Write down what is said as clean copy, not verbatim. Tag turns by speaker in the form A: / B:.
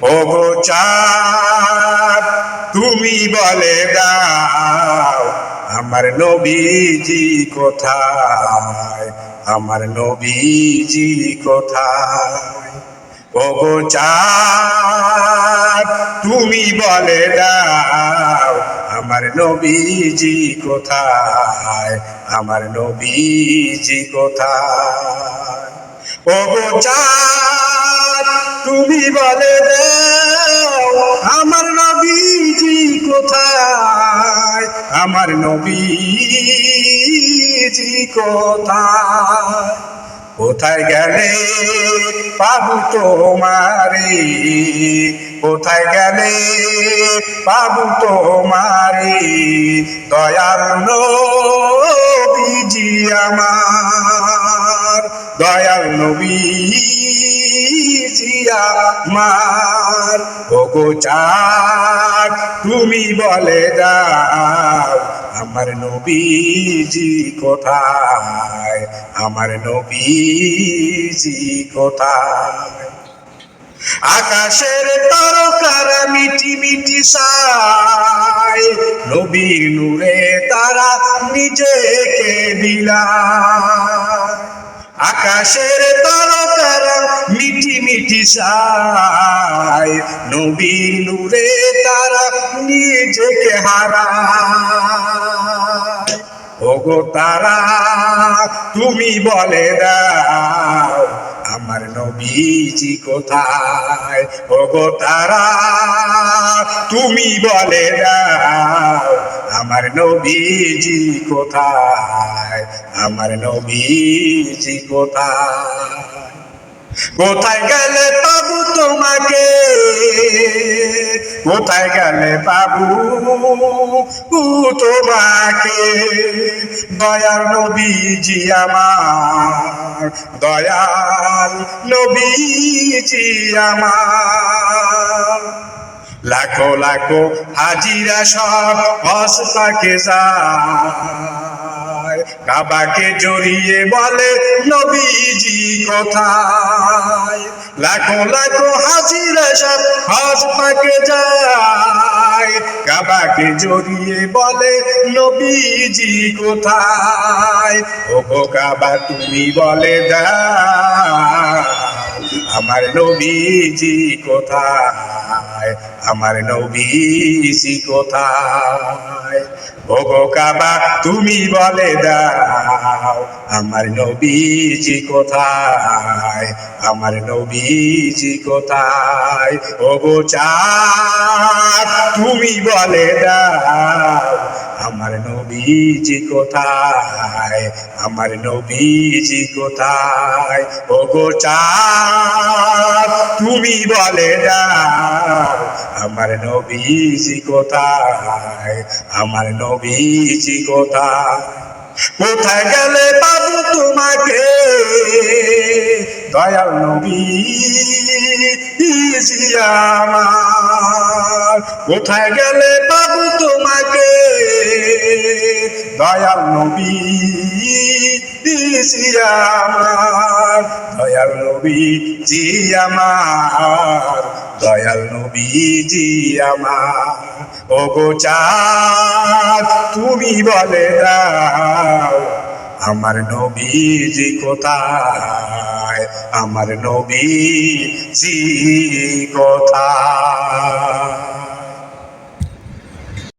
A: ওগো চাঁদ তুমি বলে দাও আমার নবীজি কোথায়, আমার নবীজি কোথায়। ওগো চাঁদ তুমি বলে দাও আমার নবীজি কোথায়, আমার নবীজি কোথায়। ওগো চাঁদ তুমি বলে দাও আমার নবীজি কোথায়, আমার নবীজি কোথায়। কোথায় গেলে পাবো তোমারে, কোথায় গেলে পাবো তোমারে দয়াল নবীজি আমার, দয়াল নবীজি আমার। ওগো চাঁদ তুমি বলে দাও আমার নবীজি কোথায়, আমার নবীজি কোথায়। আকাশের তারকারা মিটি মিটি সায়, নবীর নূরে তারা নিজেকে বিলায়। আকাশের তারকারা মিটি মিটি সায়, নবীর নূরে তারা নিজেকে হারায়। ওগো তারা তুমি বলে দাও আমার নবীজি কোথায়, ওগো তারা তুমি বলে দাও আমার নবীজি কোথায়, আমার নবীজি কোথায়। কোথায় গেলে পাবো তোমাকে, কোথায় গেলে পাবো তোমাকে দয়াল নবীজি আমার, দয়াল নবীজি আমার। লাখো লাখো হাজিরা সব হজ পাকে যায়, কাবাকে জড়িয়ে বলে নবীজি কোথায়। লাখো লাখো হাজিরা সব হজ পাকে যায়, কাবাকে জড়িয়ে বলে নবীজি কোথায়। ওগো কাবা তুমি বলে দাও আমার নবীজি কোথায়, আমার নবীজি কোথায়। ওগো কাবা তুমি বলে দাও আমার নবীজি কোথায়, আমার নবীজি কোথায়। ওগো চাঁদ তুমি বলে দাও আমার নবীজি কোথায়, আমার নবীজি কোথায়। ওগো চাঁদ তুমি বলে দাও আমার নবীজি কোথায়, আমার নবীজি কোথায়। কোথায় গেলে পাবো তোমাকে দয়াল নবীজি আমার, কোথায় গেলে পাবো তোমাকে দয়াল নবীজি আমার, দয়াল নবীজি আমার, দয়াল নবীজি আমার। ওগো চাঁদ তুমি বলে দাও আমার নবীজি কোথায়, আমার নবীজি কোথায়।